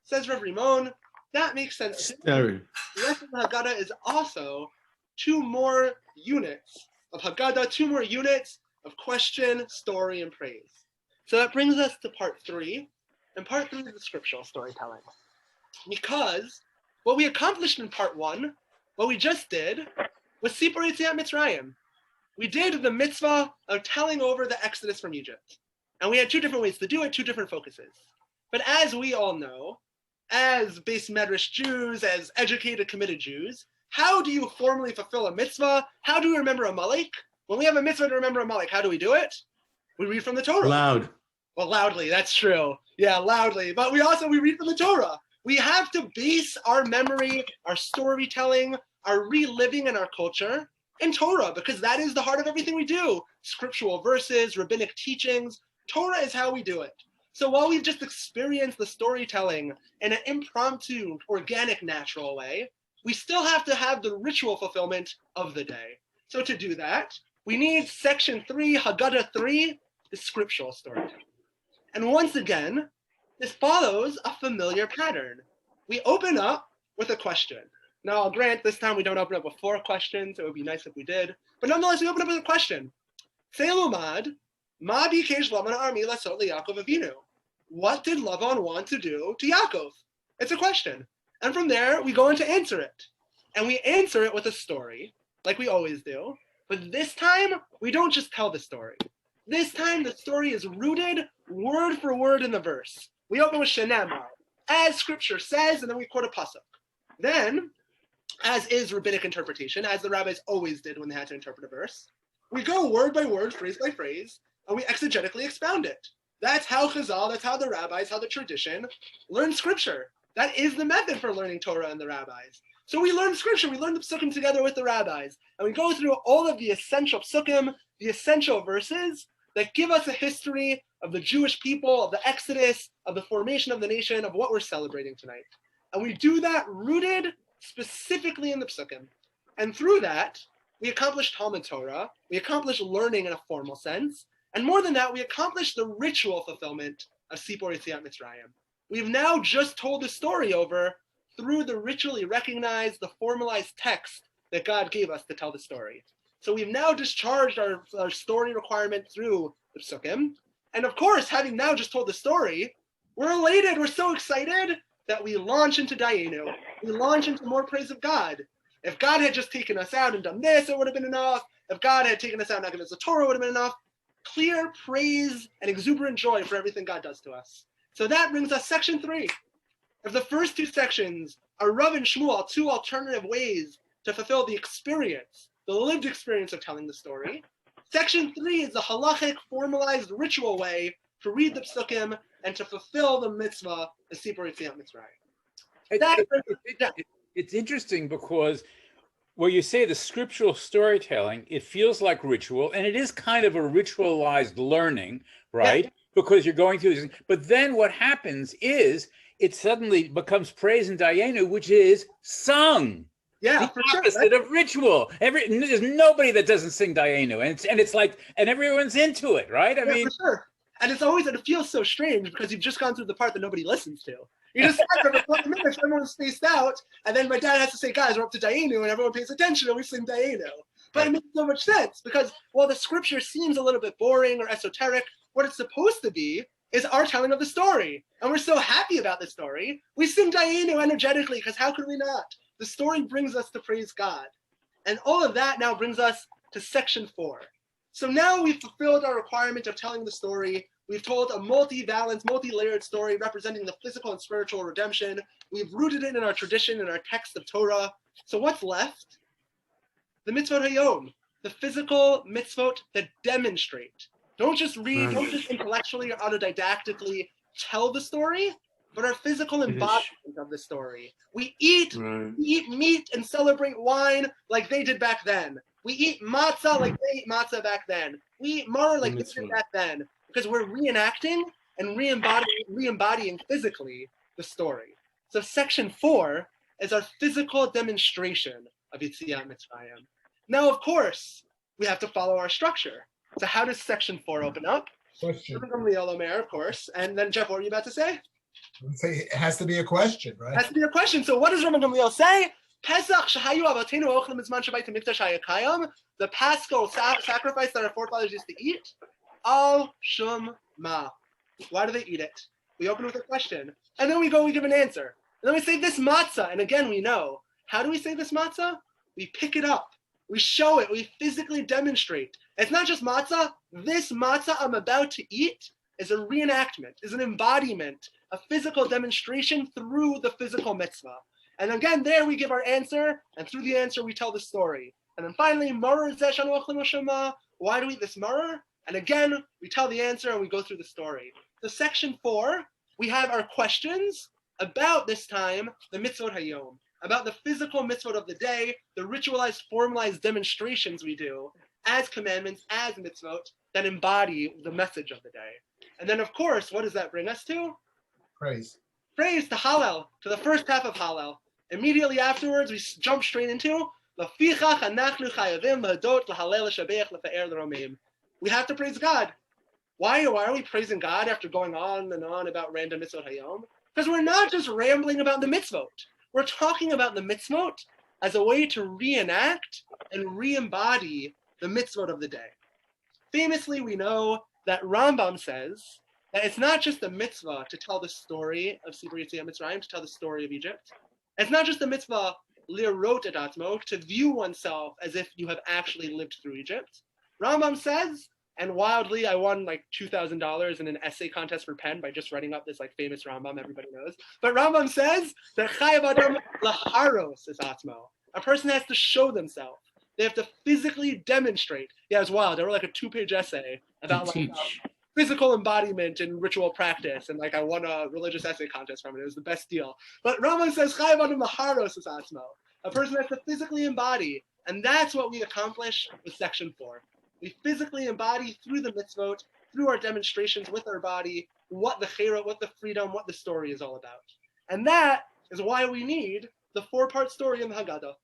Says Rav Rimon, that makes sense. The rest of the Haggadah is also 2 more units of Haggadah, 2 more units of question, story, and praise. So that brings us to part 3, and part 3 is the scriptural storytelling. Because what we accomplished in part 1, what we just did, was Sipur Yetziat Mitzrayim. We did the mitzvah of telling over the Exodus from Egypt. And we had 2 different ways to do it, 2 different focuses. But as we all know, as Beis Medrash Jews, as educated, committed Jews, how do you formally fulfill a mitzvah? How do we remember Amalek? When we have a mitzvah to remember Amalek, how do we do it? We read from the Torah. Loud. Well, loudly, that's true. Yeah, loudly. But we read from the Torah. We have to base our memory, our storytelling, our reliving in our culture in Torah, because that is the heart of everything we do. Scriptural verses, rabbinic teachings. Torah is how we do it. So while we've just experienced the storytelling in an impromptu, organic, natural way, we still have to have the ritual fulfillment of the day. So to do that, we need section 3, Haggadah 3, the scriptural storytelling. And once again, this follows a familiar pattern. We open up with a question. Now, I'll grant this time we don't open up with 4 questions. It would be nice if we did. But nonetheless, we open up with a question. Seilumad, ma bikesh Lavan armi lasot leYaakov Avinu. What did Lavan want to do to Yaakov? It's a question. And from there, we go on to answer it. And we answer it with a story, like we always do. But this time, we don't just tell the story. This time, the story is rooted word for word in the verse. We open with Shenamar, as scripture says, and then we quote a pasuk. Then, as is rabbinic interpretation, as the rabbis always did when they had to interpret a verse, we go word by word, phrase by phrase, and we exegetically expound it. That's how Chazal, that's how the rabbis, how the tradition learn scripture. That is the method for learning Torah and the rabbis. So we learn scripture, we learn the psukim together with the rabbis, and we go through all of the essential psukim, the essential verses that give us a history of the Jewish people, of the Exodus, of the formation of the nation, of what we're celebrating tonight. And we do that rooted specifically in the psukim. And through that, we accomplish Talmud Torah, we accomplish learning in a formal sense, and more than that, we accomplish the ritual fulfillment of Sipur Yetziat Mitzrayim. We've now just told the story over through the ritually recognized, the formalized text that God gave us to tell the story. So we've now discharged our story requirement through the psukim. And of course, having now just told the story, we're elated, we're so excited that we launch into Dayenu. We launch into more praise of God. If God had just taken us out and done this, it would have been enough. If God had taken us out and not given us the Torah, it would have been enough. Clear praise and exuberant joy for everything God does to us. So that brings us section 3. If the first 2 sections are Rav and Shmuel, two alternative ways to fulfill the experience, the lived experience of telling the story. Section 3 is the halachic, formalized ritual way to read the psukim and to fulfill the mitzvah of Sipur Yetziat Mitzrayim. It's interesting because when you say the scriptural storytelling, it feels like ritual, and it is kind of a ritualized learning, right? Yeah. Because you're going through this. But then what happens is it suddenly becomes praise and dayenu, which is sung. Yeah, the opposite of ritual. There's nobody that doesn't sing dayenu, and it's like, and everyone's into it, right? I mean, for sure. And it feels so strange because you've just gone through the part that nobody listens to. You just sat there for 20 minutes, everyone's spaced out, and then my dad has to say, guys, we're up to Dayenu, and everyone pays attention, and we sing Dayenu. But it makes so much sense, because while the scripture seems a little bit boring or esoteric, what it's supposed to be is our telling of the story. And we're so happy about the story, we sing Dayenu energetically, because how could we not? The story brings us to praise God. And all of that now brings us to section 4. So now we've fulfilled our requirement of telling the story. We've told a multi-valence, multi-layered story representing the physical and spiritual redemption. We've rooted it in our tradition, in our text of Torah. So what's left? The mitzvot hayom, the physical mitzvot that demonstrate. Don't just read, don't just intellectually or autodidactically tell the story, but our physical embodiment of the story. We eat meat and celebrate wine like they did back then. We eat matzah like they ate matzah back then. We eat maror like they did back then. Because we're reenacting and re-embodying physically the story. So section 4 is our physical demonstration of Yetziat Mitzrayim. Now, of course, we have to follow our structure. So how does section 4 open up? Question. Of course. And then, Jeff, what were you about to say? It has to be a question, right? It has to be a question. So what does Rabbi Gamliel say? Pesach shahayu avatenu ochlim b'zman shabayit mikdash hayakayim. The Paschal sacrifice that our forefathers used to eat. Al shum ma. Why do they eat it? We open with a question, and then we give an answer. And then we say this matzah, and again we know. How do we say this matzah? We pick it up. We show it. We physically demonstrate. It's not just matzah. This matzah I'm about to eat is a reenactment, is an embodiment, a physical demonstration through the physical mitzvah. And again, there we give our answer, and through the answer we tell the story. And then finally, maror zeh shanu ochlim shema. Why do we eat this maror? And again, we tell the answer and we go through the story. So section 4, we have our questions about this time, the mitzvot hayom, about the physical mitzvot of the day, the ritualized, formalized demonstrations we do as commandments, as mitzvot that embody the message of the day. And then, of course, what does that bring us to? Praise. Praise to Hallel, to the first half of Hallel. Immediately afterwards, we jump straight into L'fichach anachnu chayavim l'hadot l'halel l'shabeach l'fa'er l'romeim. We have to praise God. Why are we praising God after going on and on about random mitzvot hayom? Because we're not just rambling about the mitzvot. We're talking about the mitzvot as a way to reenact and re-embody the mitzvot of the day. Famously, we know that Rambam says that it's not just a mitzvah to tell the story of Sipur Yetziat Mitzrayim, to tell the story of Egypt. It's not just a mitzvah lirot et atzmo, to view oneself as if you have actually lived through Egypt. Rambam says, and wildly, I won like $2,000 in an essay contest for Penn by just writing up this like famous Rambam everybody knows. But Rambam says that chayav adam laharos is atzmo. A person has to show themselves. They have to physically demonstrate. Yeah, it's wild. I wrote like a 2-page essay about like physical embodiment and ritual practice, and like I won a religious essay contest from it. It was the best deal. But Rambam says chayav adam laharos is atzmo. A person has to physically embody, and that's what we accomplish with section 4. We physically embody through the mitzvot, through our demonstrations with our body, what the chera, what the freedom, what the story is all about. And that is why we need the 4-part story in the Haggadah.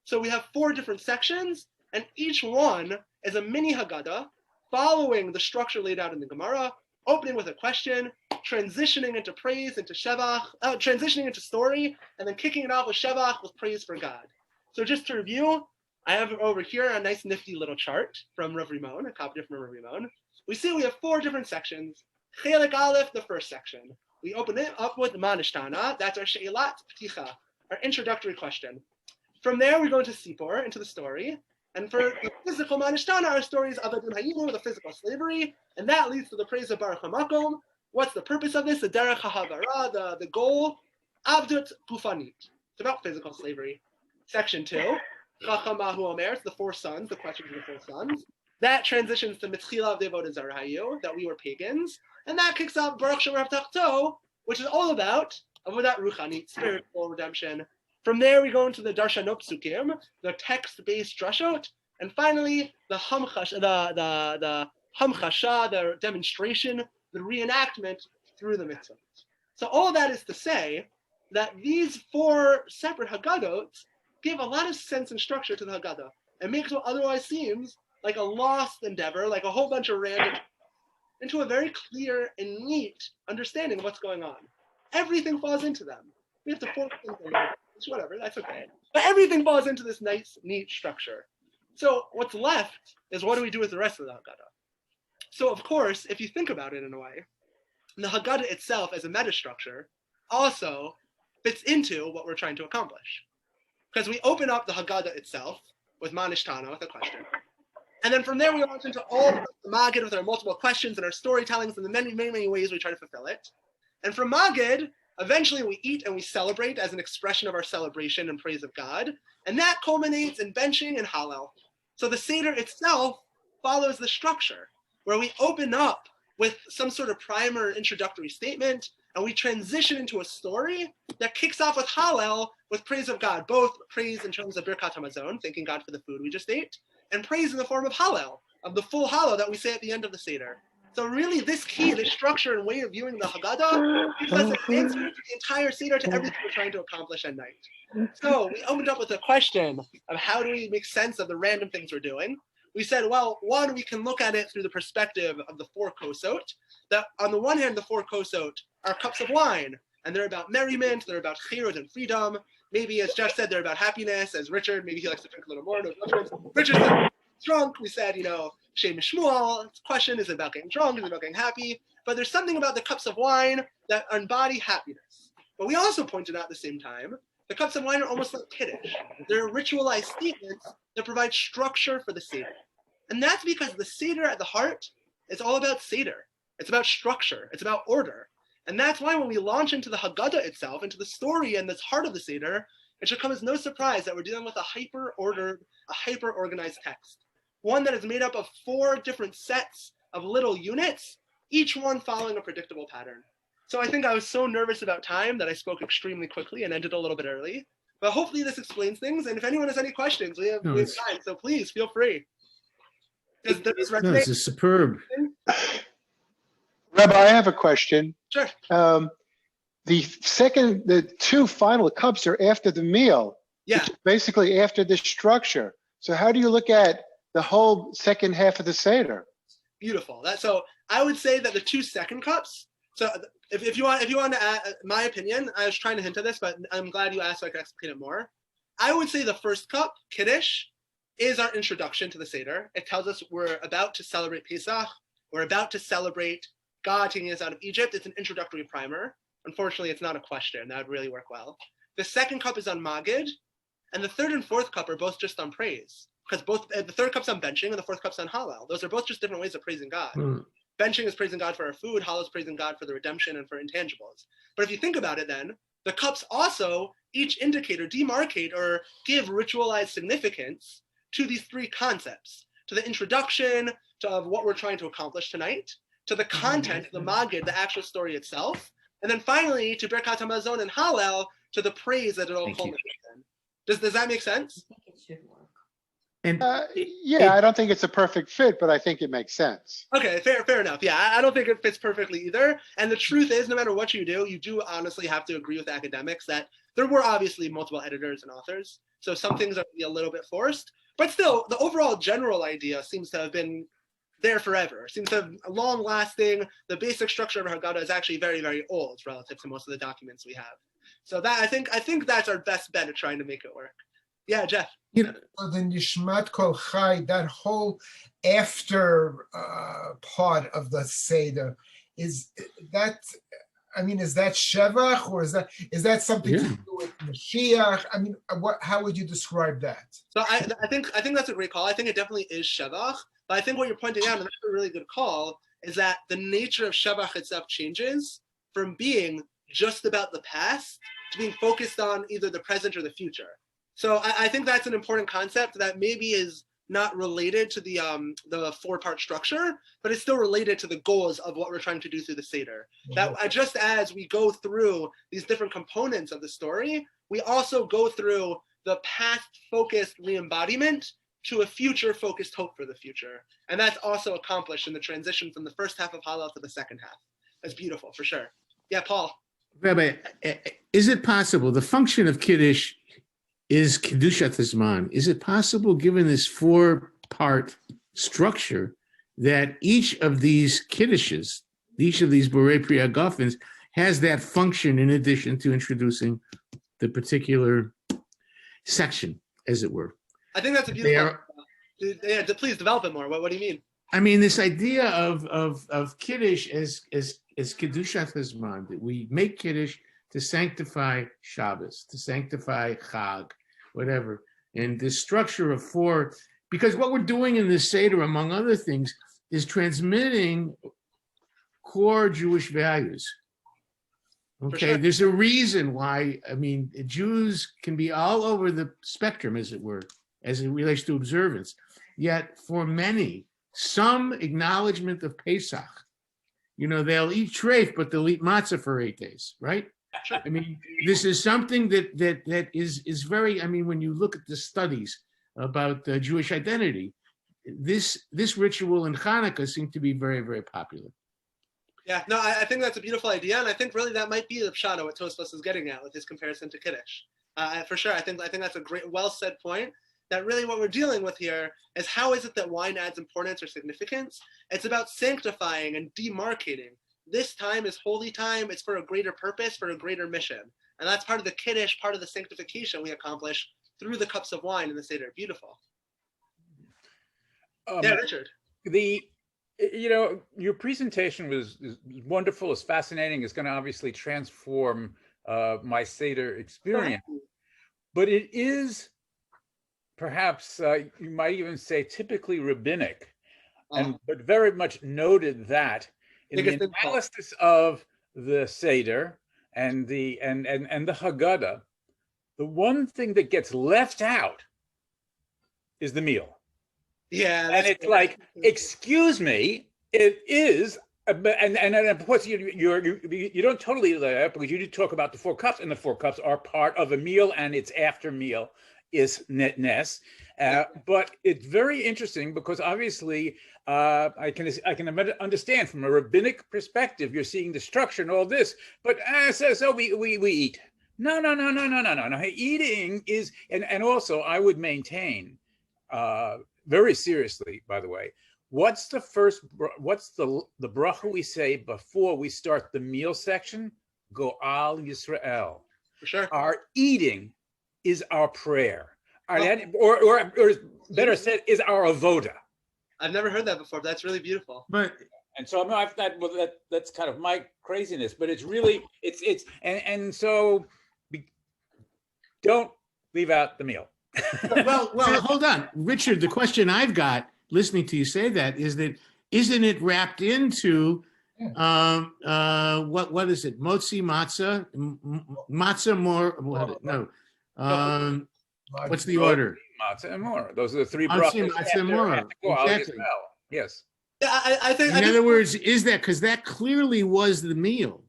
So we have 4 different sections, and each one is a mini Haggadah, following the structure laid out in the Gemara, opening with a question, transitioning into praise, into shevach, transitioning into story, and then kicking it off with shevach, with praise for God. So just to review, I have over here a nice nifty little chart from Rav Rimon, a copy from Rav Rimon. We see we have 4 different sections. Chelik Aleph, the first section. We open it up with Manishtana, that's our She'ilat Pticha, our introductory question. From there, we go into Sipur, into the story. And for the physical Manishtana, our story is Avadun Hayimu, the physical slavery, and that leads to the praise of Baruch HaMakom. What's the purpose of this? The Derech HaHavara, the goal, Avdut Gufanit. It's about physical slavery. Section 2, Chacham Mahu Omer, it's the four sons, the questions of the four sons. That transitions to Mitchila of Devodah Zarahayu, that we were pagans. And that kicks off Baruch Shem Rav Tachto, which is all about Avodat Ruchanit, spiritual redemption. From there, we go into the Darshanot Psukim, the text-based drashot, and finally, the Hamchasha, the demonstration, the reenactment through the mitzvot. So all of that is to say that these four separate Haggadot give a lot of sense and structure to the Haggadah, and makes what otherwise seems like a lost endeavor, like a whole bunch of random, into a very clear and neat understanding of what's going on. Everything falls into them. We have to force things in, whatever, that's okay. But everything falls into this nice, neat structure. So what's left is, what do we do with the rest of the Haggadah? So of course, if you think about it in a way, the Haggadah itself as a metastructure also fits into what we're trying to accomplish. Because we open up the Haggadah itself with Manishtana, with a question. And then from there, we launch into all the Magid with our multiple questions and our storytellings and the many, many, many ways we try to fulfill it. And from Magid, eventually we eat and we celebrate as an expression of our celebration and praise of God. And that culminates in benching and Hallel. So the Seder itself follows the structure, where we open up with some sort of primer introductory statement, and we transition into a story that kicks off with Hallel, with praise of God, both praise in terms of Birkat HaMazon, thanking God for the food we just ate, and praise in the form of Hallel, of the full Hallel that we say at the end of the Seder. So really this key, this structure and way of viewing the Haggadah gives us an answer to the entire Seder, to everything we're trying to accomplish at night. So we opened up with a question of how do we make sense of the random things we're doing. We said, well, one, we can look at it through the perspective of the four kosot, that on the one hand, the four kosot are cups of wine, and they're about merriment, they're about chirut and freedom. Maybe, as Jeff said, they're about happiness. As Richard, maybe he likes to drink a little more. Richard's drunk. We said, Shem Shmuel. Question is it about getting drunk? Is it about getting happy? But there's something about the cups of wine that embody happiness. But we also pointed out at the same time, the cups of wine are almost like Kiddush. They're ritualized statements that provide structure for the Seder. And that's because the Seder at the heart is all about Seder. It's about structure. It's about order. And that's why when we launch into the Haggadah itself, into the story and this heart of the Seder, it should come as no surprise that we're dealing with a hyper-ordered, a hyper-organized text. One that is made up of four different sets of little units, each one following a predictable pattern. So I think I was so nervous about time that I spoke extremely quickly and ended a little bit early. But hopefully this explains things. And if anyone has any questions, we have time. So please feel free. Does this resonate? No, this is superb. Rabbi, I have a question. Sure. The two final cups are after the meal. Yeah. Which is basically after the structure. So how do you look at the whole second half of the Seder? Beautiful. So I would say that the 2 second cups. So if you want to add my opinion, I was trying to hint at this, but I'm glad you asked so I can explain it more. I would say the first cup, Kiddush, is our introduction to the Seder. It tells us we're about to celebrate Pesach. We're about to celebrate God taking us out of Egypt. It's an introductory primer. Unfortunately, it's not a question. That would really work well. The second cup is on Magid, and the third and fourth cup are both just on praise. Because both the third cup's on benching and the fourth cup's on Hallel. Those are both just different ways of praising God. Benching is praising God for our food. Hallel is praising God for the redemption and for intangibles. But if you think about it then, the cups also each indicate or demarcate or give ritualized significance to these three concepts, to the introduction of what we're trying to accomplish tonight, to the content, the Magid, the actual story itself, and then finally to Birkat HaMazon and Hallel, to the praise that it all culminates in. Does that make sense? I think it should work. And I don't think it's a perfect fit, but I think it makes sense. Okay, fair enough. Yeah, I don't think it fits perfectly either. And the truth is, no matter what you do honestly have to agree with academics that there were obviously multiple editors and authors. So some things are a little bit forced, but still the overall general idea seems to have been there forever. Seems to have long lasting. The basic structure of Haggadah is actually very, very old relative to most of the documents we have. So that I think that's our best bet at trying to make it work. Yeah, Jeff. The Nishmat Kol Chai, that whole after part of the Seder, is that Shevach, or is that something to do with Mashiach? I mean, how would you describe that? So I think that's a great call. I think it definitely is Shevach, but I think what you're pointing out, and that's a really good call, is that the nature of Shevach itself changes from being just about the past to being focused on either the present or the future. So I think that's an important concept that maybe is not related to the 4-part structure, but it's still related to the goals of what we're trying to do through the Seder. That just as we go through these different components of the story, we also go through the past-focused re-embodiment to a future-focused hope for the future. And that's also accomplished in the transition from the first half of Hallel to the second half. That's beautiful, for sure. Yeah, Paul. Rabbi, is it possible, the function of Kiddush is Kedushat Zman. Is it possible, given this 4-part structure, that each of these Kiddushes, each of these Borei Pri Hagafins, has that function in addition to introducing the particular section, as it were? I think that's a beautiful. Yeah, please develop it more. What do you mean? I mean, this idea of Kiddush as Kedushat Zman, that we make Kiddush to sanctify Shabbos, to sanctify Chag, whatever. And this structure of 4, because what we're doing in this Seder, among other things, is transmitting core Jewish values. Okay, sure. There's a reason why, I mean, Jews can be all over the spectrum, as it were, as it relates to observance. Yet for many, some acknowledgement of Pesach, they'll eat treif, but they'll eat matzah for 8 days, right? Sure. I mean, this is something that is very, I mean, when you look at the studies about Jewish identity, this ritual in Hanukkah seemed to be very, very popular. Yeah, no, I think that's a beautiful idea, and I think really that might be the pshat of what Tosfos is getting at with his comparison to Kiddush. For sure, I think that's a great, well said point. That really what we're dealing with here is how is it that wine adds importance or significance? It's about sanctifying and demarcating. This time is holy time. It's for a greater purpose, for a greater mission. And that's part of the Kiddush, part of the sanctification we accomplish through the cups of wine in the Seder. Beautiful. Yeah, Richard. Your presentation was wonderful. It's fascinating. It's going to obviously transform my Seder experience. But it is perhaps, you might even say, typically rabbinic, but very much noted that in the analysis of the Seder and the Haggadah, the one thing that gets left out is the meal. Yeah, and it's like, excuse me, it is, and of course you don't totally that, because you do talk about the 4 cups, and the 4 cups are part of a meal, and it's after meal is netness. But it's very interesting because obviously I can understand from a rabbinic perspective, you're seeing the structure and all this, but so we eat. No. Eating is, and also I would maintain very seriously, by the way, what's the bracha we say before we start the meal section? Go'al Yisrael. For sure. Our eating is our prayer. Or better said, is our avoda. I've never heard that before, but that's really beautiful. And so that's kind of my craziness, but it's really, so don't leave out the meal. Well, hold on, Richard. The question I've got, listening to you say that, is that isn't it wrapped into what is it? Motzi matzah, matzah more. No, what's the order? Matzah and more. Those are the 3 Motzi, brachas. matzah and more. Exactly. Yes. Yeah, I think. In other words, is that because that clearly was the meal,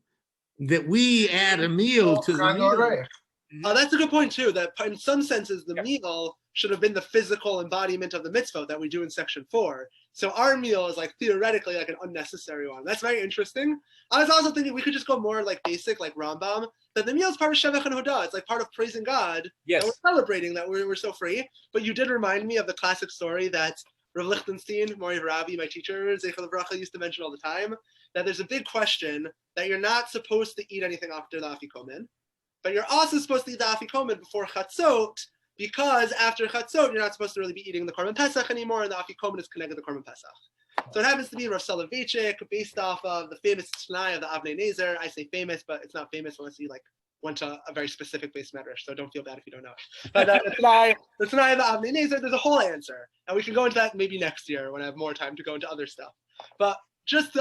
that we add a meal to the meal? That's a good point too, that in some senses the meal should have been the physical embodiment of the mitzvah that we do in section 4. So our meal is like theoretically like an unnecessary one. That's very interesting. I was also thinking we could just go more like basic, like Rambam, that the meal is part of Shevach and Hodah. It's like part of praising God. Yes. And we're celebrating that we're so free. But you did remind me of the classic story that Rav Lichtenstein, Mori Rabbi, my teacher, Zeichel Avracha, used to mention all the time, that there's a big question that you're not supposed to eat anything after the Afikomen. But you're also supposed to eat the Afikomen before Chatzot, because after Chatzot, you're not supposed to really be eating the Korban Pesach anymore, and the Afikomen is connected to the Korban Pesach. So it happens to be Rav Soloveitchik, based off of the famous Tanai of the Avnei Nezer. I say famous, but it's not famous unless you went to a very specific base medrash, so don't feel bad if you don't know it. But the Tanai of the Avnei Nezer, there's a whole answer. And we can go into that maybe next year when I have more time to go into other stuff. But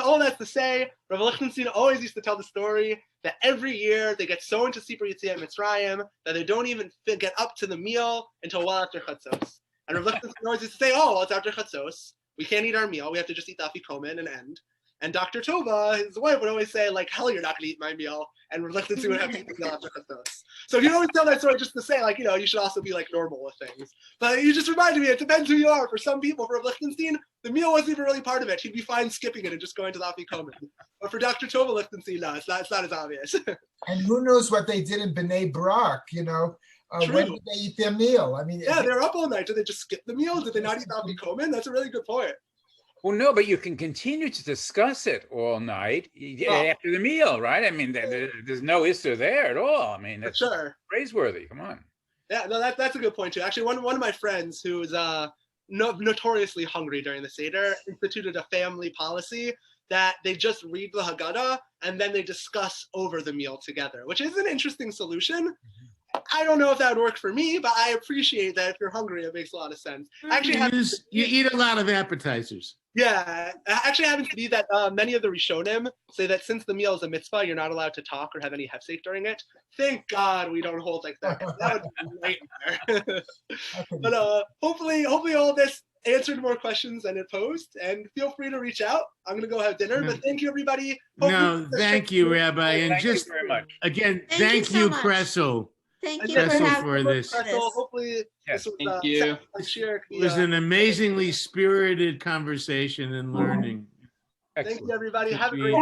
all that's to say, Rav Lichtenstein always used to tell the story that every year they get so into Sipur Yetziat Mitzrayim that they don't even get up to the meal until well after Chatzos. And Rav Lichtenstein always used to say, oh, well, it's after Chatzos. We can't eat our meal. We have to just eat the afikomen and end. And Dr. Tova, his wife, would always say, like, hell, you're not going to eat my meal. And Rav Lichtenstein would have to eat the meal after Chatzos. So he always tell that story just to say, like, you know, you should also be, like, normal with things. But you just reminded me, it depends who you are. For some people, for Rav Lichtenstein, the meal wasn't even really part of it. He'd be fine skipping it and just going to the afikomen. But for Dr. Tova Lichtenstein, no, it's not as obvious. And who knows what they did in B'nai Brak, you know? When did they eat their meal? I mean, yeah, they're up all night. Did they just skip the meal? Did they not eat the afikomen? That's a really good point. Well, no, but you can continue to discuss it all night after the meal, right? I mean, there's no issue there at all. I mean, that's praiseworthy. Come on. Yeah, no, that's a good point too. Actually, one of my friends who is notoriously hungry during the Seder instituted a family policy that they just read the Haggadah and then they discuss over the meal together, which is an interesting solution. I don't know if that would work for me, but I appreciate that if you're hungry, it makes a lot of sense. Actually, you eat a lot of appetizers. Yeah, it actually happens to be that many of the Rishonim say that since the meal is a mitzvah, you're not allowed to talk or have any hefsek during it. Thank God we don't hold like that. That would be a nightmare. But hopefully all this answered more questions than it posed. And feel free to reach out. I'm going to go have dinner. But thank you, everybody. Thank you, Rabbi. And thank just you very much. Again, thank you, so Kressel. Thank you Kressel, for for this. Hopefully, Yes, this was, thank you. It was an amazingly spirited conversation and learning. Thank you, everybody. Have a Between- great